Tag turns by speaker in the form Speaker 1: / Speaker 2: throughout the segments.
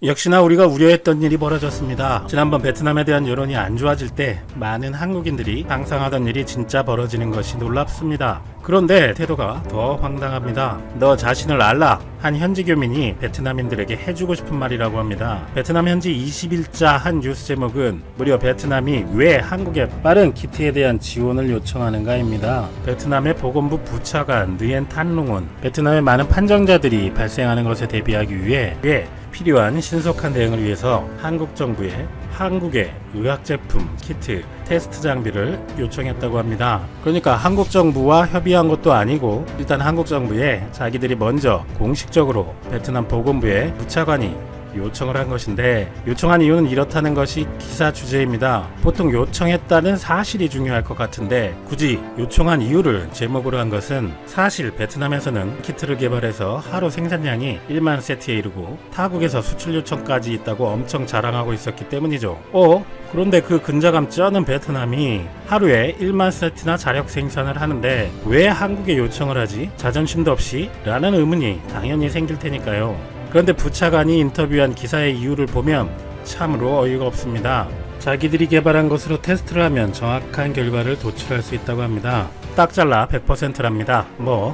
Speaker 1: 역시나 우리가 우려했던 일이 벌어졌습니다. 지난번 베트남에 대한 여론이 안 좋아질 때 많은 한국인들이 상상하던 일이 진짜 벌어지는 것이 놀랍습니다. 그런데 태도가 더 황당합니다. 너 자신을 알라! 한 현지 교민이 베트남인들에게 해주고 싶은 말이라고 합니다. 베트남 현지 20일자 한 뉴스 제목은 무려 베트남이 왜 한국에 빠른 키트에 대한 지원을 요청하는가입니다. 베트남의 보건부 부차관 느엔 탄롱은 베트남의 많은 판정자들이 발생하는 것에 대비하기 위해 필요한 신속한 대응을 위해서 한국 정부에 한국의 의학제품, 키트, 테스트 장비를 요청했다고 합니다. 그러니까 한국 정부와 협의한 것도 아니고 일단 한국 정부에 자기들이 먼저 공식적으로 베트남 보건부에 부차관이 요청을 한 것인데, 요청한 이유는 이렇다는 것이 기사 주제입니다. 보통 요청했다는 사실이 중요할 것 같은데 굳이 요청한 이유를 제목으로 한 것은 사실 베트남에서는 키트를 개발해서 하루 생산량이 1만 세트에 이르고 타국에서 수출 요청까지 있다고 엄청 자랑하고 있었기 때문이죠. 그런데 그 근자감 쩌는 베트남이 하루에 1만 세트나 자력 생산을 하는데 왜 한국에 요청을 하지? 자존심도 없이? 라는 의문이 당연히 생길 테니까요. 그런데 부차관이 인터뷰한 기사의 이유를 보면 참으로 어이가 없습니다. 자기들이 개발한 것으로 테스트를 하면 정확한 결과를 도출할 수 있다고 합니다. 딱 잘라 100%랍니다.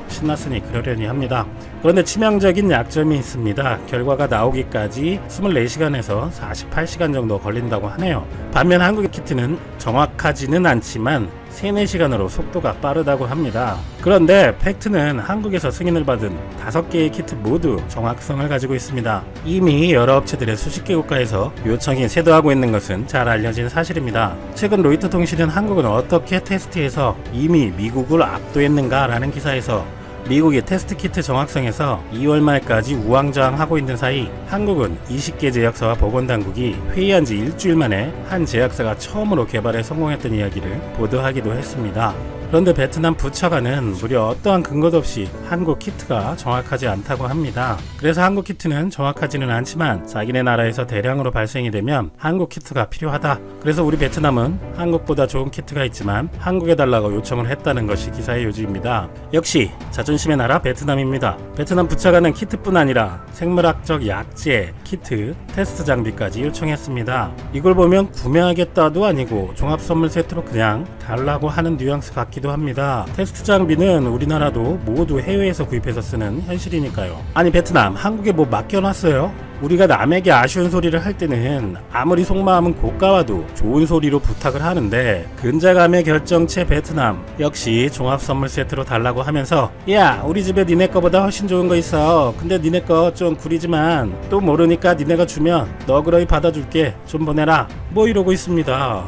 Speaker 1: 신났으니 그러려니 합니다. 그런데 치명적인 약점이 있습니다. 결과가 나오기까지 24시간에서 48시간 정도 걸린다고 하네요. 반면 한국의 키트는 정확하지는 않지만 3-4시간으로 속도가 빠르다고 합니다. 그런데 팩트는 한국에서 승인을 받은 5개의 키트 모두 정확성을 가지고 있습니다. 이미 여러 업체들의 수십 개 국가에서 요청이 쇄도하고 있는 것은 잘 알려진 사실입니다. 최근 로이터 통신은 한국은 어떻게 테스트해서 이미 미국을 압도했는가라는 기사에서 미국이 테스트 키트 정확성에서 2월 말까지 우왕좌왕하고 있는 사이 한국은 20개 제약사와 보건당국이 회의한 지 일주일 만에 한 제약사가 처음으로 개발에 성공했던 이야기를 보도하기도 했습니다. 그런데 베트남 부차관은 무려 어떠한 근거도 없이 한국 키트가 정확하지 않다고 합니다. 그래서 한국 키트는 정확하지는 않지만 자기네 나라에서 대량으로 발생이 되면 한국 키트가 필요하다. 그래서 우리 베트남은 한국보다 좋은 키트가 있지만 한국에 달라고 요청을 했다는 것이 기사의 요지입니다. 역시 자존심의 나라 베트남입니다. 베트남 부차관은 키트뿐 아니라 생물학적 약제, 키트, 테스트 장비까지 요청했습니다. 이걸 보면 구매하겠다도 아니고 종합선물 세트로 그냥 달라고 하는 뉘앙스 같기도 합니다. 테스트 장비는 우리나라도 모두 해외에서 구입해서 쓰는 현실이니까요. 아니 베트남 한국에 뭐 맡겨놨어요? 우리가 남에게 아쉬운 소리를 할 때는 아무리 속마음은 고가와도 좋은 소리로 부탁을 하는데 근자감의 결정체 베트남 역시 종합선물 세트로 달라고 하면서 야 우리 집에 니네 거보다 훨씬 좋은 거 있어. 근데 니네 거 좀 구리지만 또 모르니까 니네가 주면 너그러이 받아줄게. 좀 보내라. 이러고 있습니다.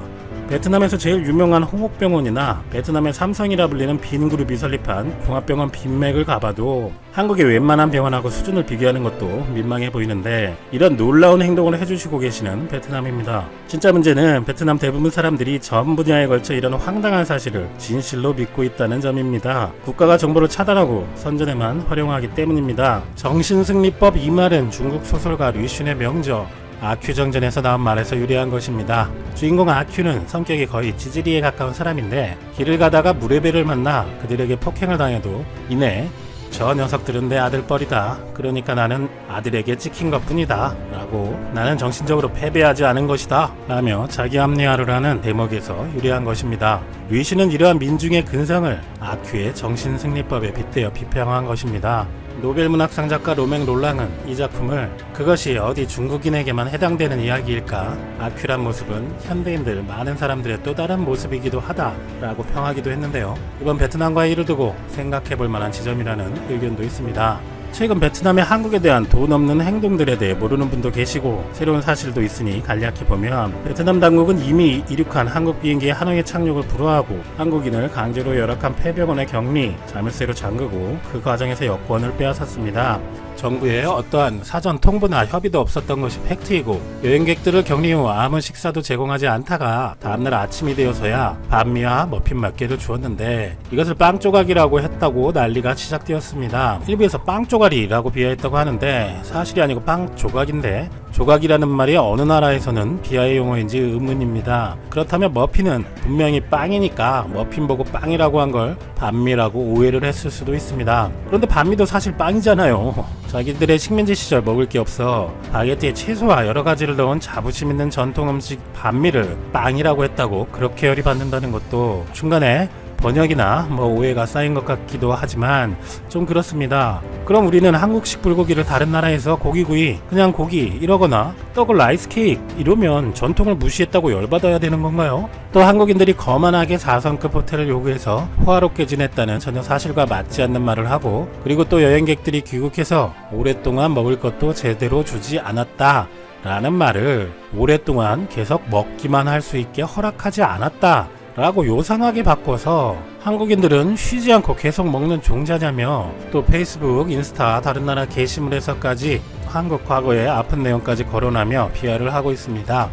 Speaker 1: 베트남에서 제일 유명한 홍옥병원이나 베트남의 삼성이라 불리는 빈그룹이 설립한 종합병원 빈맥을 가봐도 한국의 웬만한 병원하고 수준을 비교하는 것도 민망해 보이는데 이런 놀라운 행동을 해주시고 계시는 베트남입니다. 진짜 문제는 베트남 대부분 사람들이 전 분야에 걸쳐 이런 황당한 사실을 진실로 믿고 있다는 점입니다. 국가가 정보를 차단하고 선전에만 활용하기 때문입니다. 정신승리법 이 말은 중국 소설가 류슌의 명저 아큐정전에서 나온 말에서 유래한 것입니다. 주인공 아큐는 성격이 거의 찌질이에 가까운 사람인데 길을 가다가 무례배를 만나 그들에게 폭행을 당해도 이내 저 녀석들은 내 아들뻘이다. 그러니까 나는 아들에게 찍힌 것뿐이다. 라고 나는 정신적으로 패배하지 않은 것이다. 라며 자기 합리화를 하는 대목에서 유래한 것입니다. 류슌은 이러한 민중의 근성을 아큐의 정신승리법에 빗대어 비평한 것입니다. 노벨문학상 작가 로맹 롤랑은 이 작품을 그것이 어디 중국인에게만 해당되는 이야기일까? 아큐란 모습은 현대인들 많은 사람들의 또 다른 모습이기도 하다라고 평하기도 했는데요. 이번 베트남과의 일을 두고 생각해볼 만한 지점이라는 의견도 있습니다. 최근 베트남의 한국에 대한 돈 없는 행동들에 대해 모르는 분도 계시고 새로운 사실도 있으니 간략히 보면 베트남 당국은 이미 이륙한 한국 비행기의 하노이에 착륙을 불허하고 한국인을 강제로 열악한 폐병원에 격리, 자물쇠로 잠그고 그 과정에서 여권을 빼앗았습니다. 정부의 어떠한 사전 통보나 협의도 없었던 것이 팩트이고 여행객들을 격리 후 아무 식사도 제공하지 않다가 다음날 아침이 되어서야 반미와 머핀 몇 개를 주었는데 이것을 빵 조각이라고 했다고 난리가 시작되었습니다. 일부에서 빵 조각이라고 비하했다고 하는데 사실이 아니고 빵 조각인데 조각이라는 말이 어느 나라에서는 비하의 용어인지 의문입니다. 그렇다면 머핀은 분명히 빵이니까 머핀 보고 빵이라고 한 걸 반미라고 오해를 했을 수도 있습니다. 그런데 반미도 사실 빵이잖아요. 자기들의 식민지 시절 먹을 게 없어 바게트에 채소와 여러 가지를 넣은 자부심 있는 전통 음식 반미를 빵이라고 했다고 그렇게 열이받는다는 것도 중간에 번역이나 오해가 쌓인 것 같기도 하지만 좀 그렇습니다. 그럼 우리는 한국식 불고기를 다른 나라에서 고기구이, 그냥 고기 이러거나 떡을 라이스 케이크 이러면 전통을 무시했다고 열받아야 되는 건가요? 또 한국인들이 거만하게 4성급 호텔을 요구해서 호화롭게 지냈다는 전혀 사실과 맞지 않는 말을 하고, 그리고 또 여행객들이 귀국해서 오랫동안 먹을 것도 제대로 주지 않았다 라는 말을 오랫동안 계속 먹기만 할 수 있게 허락하지 않았다 라고 요상하게 바꿔서 한국인들은 쉬지 않고 계속 먹는 종자냐며, 또 페이스북, 인스타, 다른 나라 게시물에서까지 한국 과거의 아픈 내용까지 거론하며 비하를 하고 있습니다.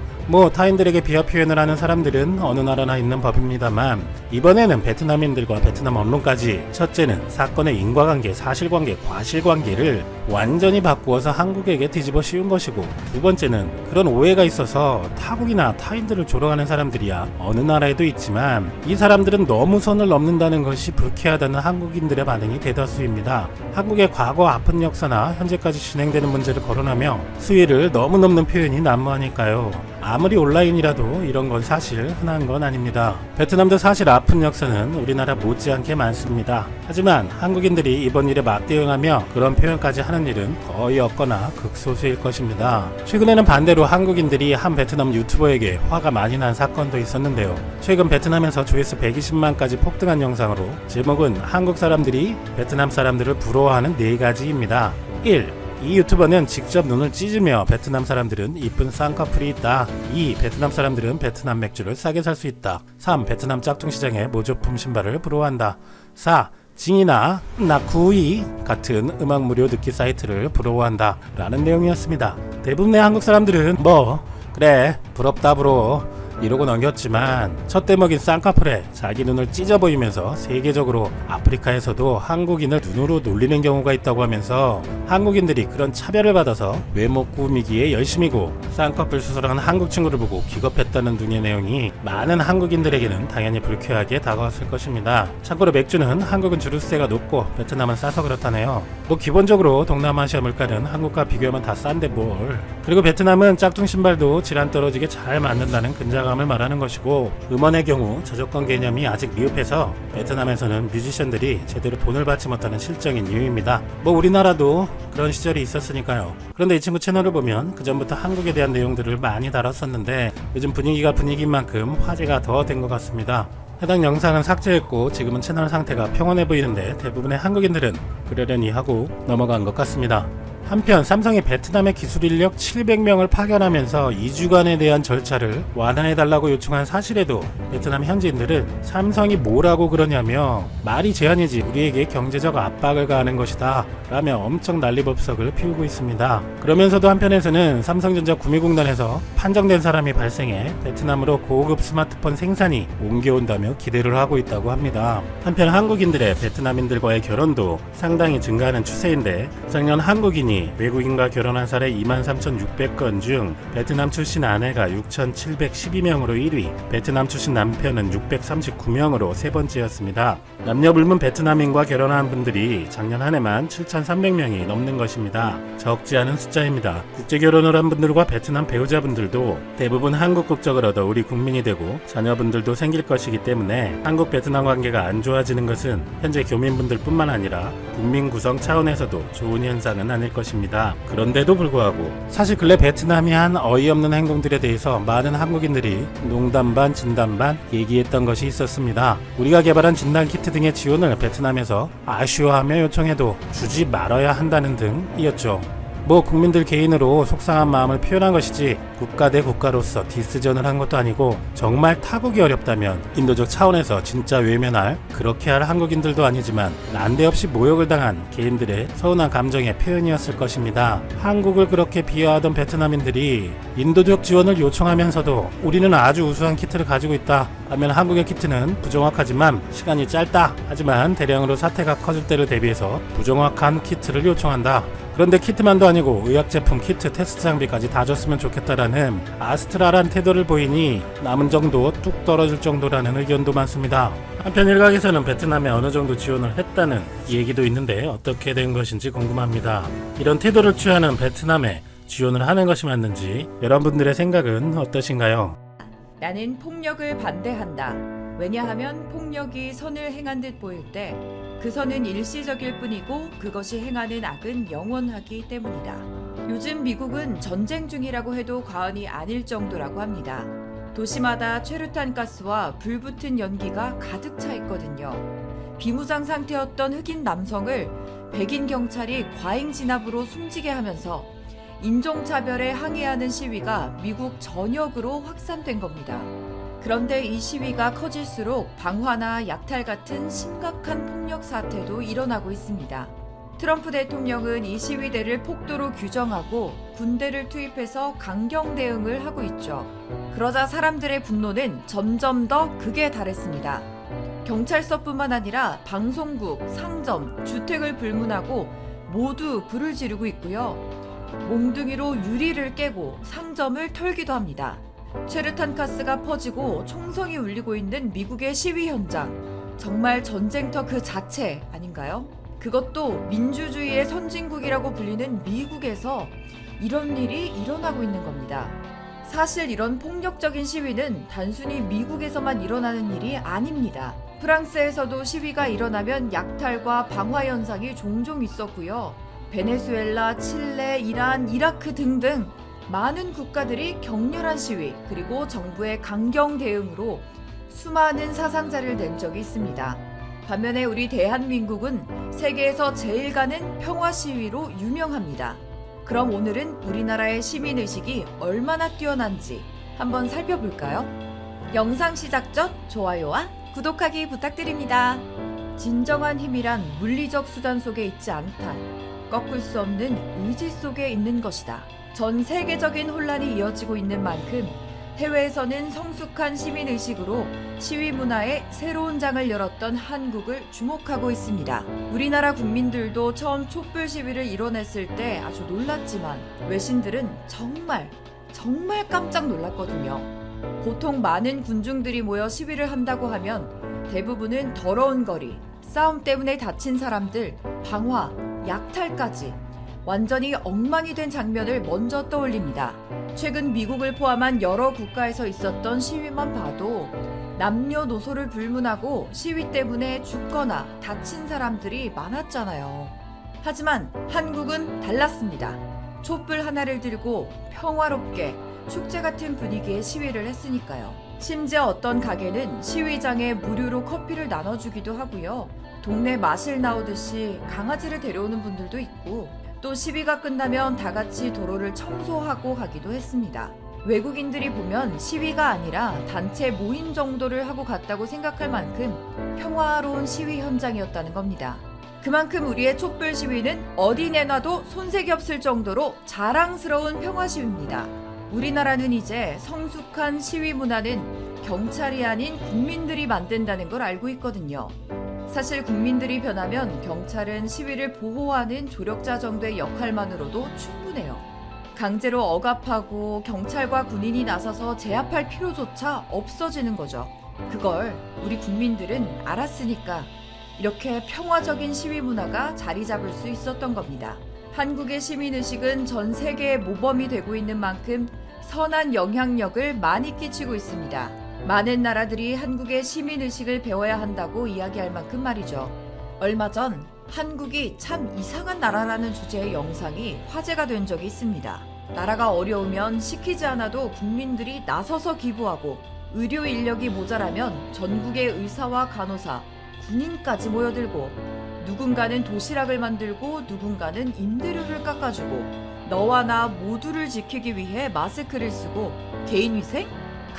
Speaker 1: 타인들에게 비하 표현을 하는 사람들은 어느 나라나 있는 법입니다만, 이번에는 베트남인들과 베트남 언론까지 첫째는 사건의 인과관계, 사실관계, 과실관계를 완전히 바꾸어서 한국에게 뒤집어 씌운 것이고, 두 번째는 그런 오해가 있어서 타국이나 타인들을 조롱하는 사람들이야 어느 나라에도 있지만 이 사람들은 너무 선을 넘는다는 것이 불쾌하다는 한국인들의 반응이 대다수입니다. 한국의 과거 아픈 역사나 현재까지 진행되는 문제를 거론하며 수위를 너무 넘는 표현이 난무하니까요. 아무리 온라인이라도 이런 건 사실 흔한 건 아닙니다. 베트남도 사실 아픈 역사는 우리나라 못지않게 많습니다. 하지만 한국인들이 이번 일에 맞대응하며 그런 표현까지 하는 일은 거의 없거나 극소수일 것입니다. 최근에는 반대로 한국인들이 한 베트남 유튜버에게 화가 많이 난 사건도 있었는데요. 최근 베트남에서 조회수 120만까지 폭등한 영상으로 제목은 한국 사람들이 베트남 사람들을 부러워하는 4가지입니다. 1. 이 유튜버는 직접 눈을 찢으며 베트남 사람들은 이쁜 쌍꺼풀이 있다. 2. 베트남 사람들은 베트남 맥주를 싸게 살 수 있다. 3. 베트남 짝퉁시장의 모조품 신발을 부러워한다. 4. 징이나 나쿠이 같은 음악 무료 듣기 사이트를 부러워한다 라는 내용이었습니다. 대부분의 한국 사람들은 그래 부럽다 부러워 이러고 넘겼지만 첫 대목인 쌍꺼풀에 자기 눈을 찢어 보이면서 세계적으로 아프리카에서도 한국인을 눈으로 놀리는 경우가 있다고 하면서 한국인들이 그런 차별을 받아서 외모 꾸미기에 열심이고 쌍꺼풀 수술한 한국 친구를 보고 기겁했다는 등의 내용이 많은 한국인들에게는 당연히 불쾌하게 다가왔을 것입니다. 참고로 맥주는 한국은 주류세가 높고 베트남은 싸서 그렇다네요. 기본적으로 동남아시아 물가는 한국과 비교하면 다 싼데 뭘. 그리고 베트남은 짝퉁 신발도 질환 떨어지게 잘 만든다는 근자감 을 말하는 것이고, 음원의 경우 저작권 개념이 아직 미흡해서 베트남에서는 뮤지션들이 제대로 돈을 받지 못하는 실정인 이유입니다. 우리나라도 그런 시절이 있었으니까요. 그런데 이 친구 채널을 보면 그전부터 한국에 대한 내용들을 많이 다뤘었는데 요즘 분위기가 분위기인 만큼 화제가 더 된 것 같습니다. 해당 영상은 삭제했고 지금은 채널 상태가 평온해 보이는데 대부분의 한국인들은 그러려니 하고 넘어간 것 같습니다. 한편 삼성이 베트남의 기술 인력 700명을 파견하면서 2주간에 대한 절차를 완화해달라고 요청한 사실에도 베트남 현지인들은 삼성이 뭐라고 그러냐며 말이 제한이지 우리에게 경제적 압박을 가하는 것이다 라며 엄청 난리법석을 피우고 있습니다. 그러면서도 한편에서는 삼성전자 구미공단에서 판정된 사람이 발생해 베트남으로 고급 스마트폰 생산이 옮겨온다며 기대를 하고 있다고 합니다. 한편 한국인들의 베트남인들과의 결혼도 상당히 증가하는 추세인데, 작년 한국인이 외국인과 결혼한 사례 23,600건 중 베트남 출신 아내가 6,712명으로 1위, 베트남 출신 남편은 639명으로 세 번째였습니다. 남녀 불문 베트남인과 결혼한 분들이 작년 한 해만 7,300명이 넘는 것입니다. 적지 않은 숫자입니다. 국제 결혼을 한 분들과 베트남 배우자분들도 대부분 한국 국적을 얻어 우리 국민이 되고 자녀분들도 생길 것이기 때문에 한국 베트남 관계가 안 좋아지는 것은 현재 교민분들 뿐만 아니라 국민 구성 차원에서도 좋은 현상은 아닐 것입니다. 그런데도 불구하고 사실 근래 베트남이 한 어이없는 행동들에 대해서 많은 한국인들이 농담 반 진담 반 얘기했던 것이 있었습니다. 우리가 개발한 진단키트 등의 지원을 베트남에서 아쉬워하며 요청해도 주지 말아야 한다는 등이었죠. 국민들 개인으로 속상한 마음을 표현한 것이지 국가 대 국가로서 디스전을 한 것도 아니고, 정말 타국이 어렵다면 인도적 차원에서 진짜 외면할, 그렇게 할 한국인들도 아니지만 난데없이 모욕을 당한 개인들의 서운한 감정의 표현이었을 것입니다. 한국을 그렇게 비하하던 베트남인들이 인도적 지원을 요청하면서도 우리는 아주 우수한 키트를 가지고 있다 하면 한국의 키트는 부정확하지만 시간이 짧다, 하지만 대량으로 사태가 커질 때를 대비해서 부정확한 키트를 요청한다 그런데 키트만도 아니고 의약제품 키트 테스트 장비까지 다 줬으면 좋겠다라는 아스트랄한 태도를 보이니 남은 정도 뚝 떨어질 정도라는 의견도 많습니다. 한편 일각에서는 베트남에 어느 정도 지원을 했다는 얘기도 있는데 어떻게 된 것인지 궁금합니다. 이런 태도를 취하는 베트남에 지원을 하는 것이 맞는지 여러분들의 생각은 어떠신가요?
Speaker 2: 나는 폭력을 반대한다. 왜냐하면 폭력이 선을 행한 듯 보일 때 그 선은 일시적일 뿐이고 그것이 행하는 악은 영원하기 때문이다. 요즘 미국은 전쟁 중이라고 해도 과언이 아닐 정도라고 합니다. 도시마다 최루탄 가스와 불붙은 연기가 가득 차 있거든요. 비무장 상태였던 흑인 남성을 백인 경찰이 과잉 진압으로 숨지게 하면서 인종차별에 항의하는 시위가 미국 전역으로 확산된 겁니다. 그런데 이 시위가 커질수록 방화나 약탈 같은 심각한 폭력 사태도 일어나고 있습니다. 트럼프 대통령은 이 시위대를 폭도로 규정하고 군대를 투입해서 강경 대응을 하고 있죠. 그러자 사람들의 분노는 점점 더 극에 달했습니다. 경찰서뿐만 아니라 방송국, 상점, 주택을 불문하고 모두 불을 지르고 있고요. 몽둥이로 유리를 깨고 상점을 털기도 합니다. 최루탄 가스가 퍼지고 총성이 울리고 있는 미국의 시위 현장. 정말 전쟁터 그 자체 아닌가요? 그것도 민주주의의 선진국이라고 불리는 미국에서 이런 일이 일어나고 있는 겁니다. 사실 이런 폭력적인 시위는 단순히 미국에서만 일어나는 일이 아닙니다. 프랑스에서도 시위가 일어나면 약탈과 방화 현상이 종종 있었고요. 베네수엘라, 칠레, 이란, 이라크 등등 많은 국가들이 격렬한 시위 그리고 정부의 강경 대응으로 수많은 사상자를 낸 적이 있습니다. 반면에 우리 대한민국은 세계에서 제일 가는 평화 시위로 유명합니다. 그럼 오늘은 우리나라의 시민의식이 얼마나 뛰어난지 한번 살펴볼까요? 영상 시작 전 좋아요와 구독하기 부탁드립니다. 진정한 힘이란 물리적 수단 속에 있지 않다. 꺾을 수 없는 의지 속에 있는 것이다. 전 세계적인 혼란이 이어지고 있는 만큼 해외에서는 성숙한 시민의식으로 시위 문화에 새로운 장을 열었던 한국을 주목하고 있습니다. 우리나라 국민들도 처음 촛불 시위를 이뤄냈을 때 아주 놀랐지만 외신들은 정말 깜짝 놀랐거든요. 보통 많은 군중들이 모여 시위를 한다고 하면 대부분은 더러운 거리, 싸움 때문에 다친 사람들, 방화, 약탈까지 완전히 엉망이 된 장면을 먼저 떠올립니다. 최근 미국을 포함한 여러 국가에서 있었던 시위만 봐도 남녀노소를 불문하고 시위 때문에 죽거나 다친 사람들이 많았잖아요. 하지만 한국은 달랐습니다. 촛불 하나를 들고 평화롭게 축제 같은 분위기의 시위를 했으니까요. 심지어 어떤 가게는 시위장에 무료로 커피를 나눠주기도 하고요. 동네 마실 나오듯이 강아지를 데려오는 분들도 있고 또 시위가 끝나면 다 같이 도로를 청소하고 가기도 했습니다. 외국인들이 보면 시위가 아니라 단체 모임 정도를 하고 갔다고 생각할 만큼 평화로운 시위 현장이었다는 겁니다. 그만큼 우리의 촛불 시위는 어디 내놔도 손색이 없을 정도로 자랑스러운 평화 시위입니다. 우리나라는 이제 성숙한 시위 문화는 경찰이 아닌 국민들이 만든다는 걸 알고 있거든요. 사실 국민들이 변하면 경찰은 시위를 보호하는 조력자 정도의 역할만으로도 충분해요. 강제로 억압하고 경찰과 군인이 나서서 제압할 필요조차 없어지는 거죠. 그걸 우리 국민들은 알았으니까 이렇게 평화적인 시위 문화가 자리 잡을 수 있었던 겁니다. 한국의 시민의식은 전 세계의 모범이 되고 있는 만큼 선한 영향력을 많이 끼치고 있습니다. 많은 나라들이 한국의 시민의식을 배워야 한다고 이야기할 만큼 말이죠. 얼마 전 한국이 참 이상한 나라라는 주제의 영상이 화제가 된 적이 있습니다. 나라가 어려우면 시키지 않아도 국민들이 나서서 기부하고 의료 인력이 모자라면 전국의 의사와 간호사, 군인까지 모여들고 누군가는 도시락을 만들고 누군가는 임대료를 깎아주고 너와 나 모두를 지키기 위해 마스크를 쓰고 개인위생?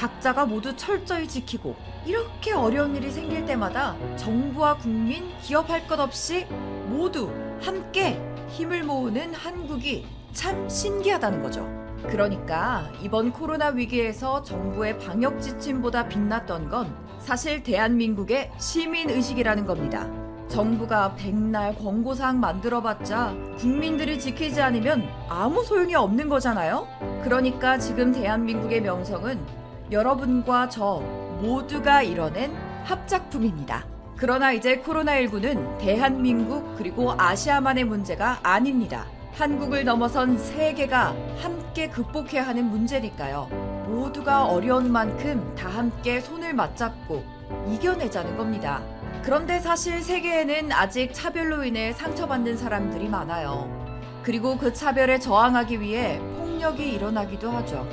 Speaker 2: 각자가 모두 철저히 지키고 이렇게 어려운 일이 생길 때마다 정부와 국민, 기업 할 것 없이 모두 함께 힘을 모으는 한국이 참 신기하다는 거죠. 그러니까 이번 코로나 위기에서 정부의 방역 지침보다 빛났던 건 사실 대한민국의 시민의식이라는 겁니다. 정부가 백날 권고사항 만들어봤자 국민들이 지키지 않으면 아무 소용이 없는 거잖아요? 그러니까 지금 대한민국의 명성은 여러분과 저 모두가 이뤄낸 합작품입니다. 그러나 이제 코로나19는 대한민국 그리고 아시아만의 문제가 아닙니다. 한국을 넘어선 세계가 함께 극복해야 하는 문제니까요. 모두가 어려운 만큼 다 함께 손을 맞잡고 이겨내자는 겁니다. 그런데 사실 세계에는 아직 차별로 인해 상처받는 사람들이 많아요. 그리고 그 차별에 저항하기 위해 폭력이 일어나기도 하죠.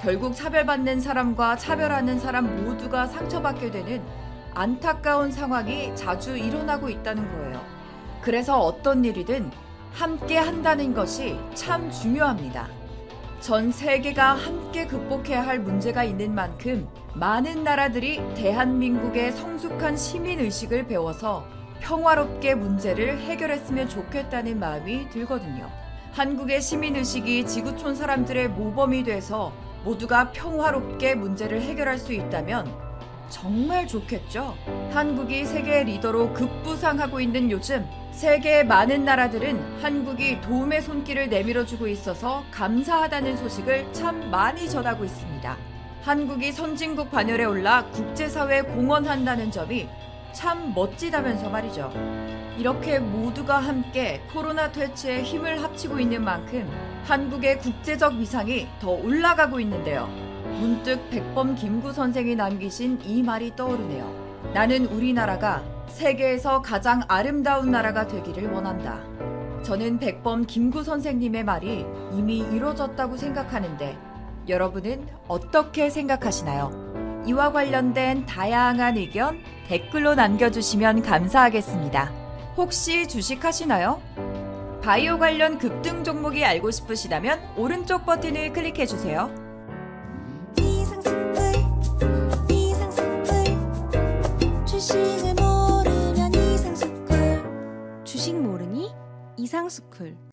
Speaker 2: 결국 차별받는 사람과 차별하는 사람 모두가 상처받게 되는 안타까운 상황이 자주 일어나고 있다는 거예요. 그래서 어떤 일이든 함께 한다는 것이 참 중요합니다. 전 세계가 함께 극복해야 할 문제가 있는 만큼 많은 나라들이 대한민국의 성숙한 시민의식을 배워서 평화롭게 문제를 해결했으면 좋겠다는 마음이 들거든요. 한국의 시민의식이 지구촌 사람들의 모범이 돼서 모두가 평화롭게 문제를 해결할 수 있다면 정말 좋겠죠? 한국이 세계 리더로 급부상하고 있는 요즘 세계의 많은 나라들은 한국이 도움의 손길을 내밀어주고 있어서 감사하다는 소식을 참 많이 전하고 있습니다. 한국이 선진국 반열에 올라 국제사회에 공헌한다는 점이 참 멋지다면서 말이죠. 이렇게 모두가 함께 코로나 퇴치에 힘을 합치고 있는 만큼 한국의 국제적 위상이 더 올라가고 있는데요. 문득 백범 김구 선생이 남기신 이 말이 떠오르네요. 나는 우리나라가 세계에서 가장 아름다운 나라가 되기를 원한다. 저는 백범 김구 선생님의 말이 이미 이루어졌다고 생각하는데 여러분은 어떻게 생각하시나요? 이와 관련된 다양한 의견 댓글로 남겨주시면 감사하겠습니다. 혹시 주식하시나요? 바이오 관련 급등 종목이 알고 싶으시다면 오른쪽 버튼을 클릭해주세요.
Speaker 3: 주식을 모르면 이상스쿨. 주식 모르니 이상스쿨.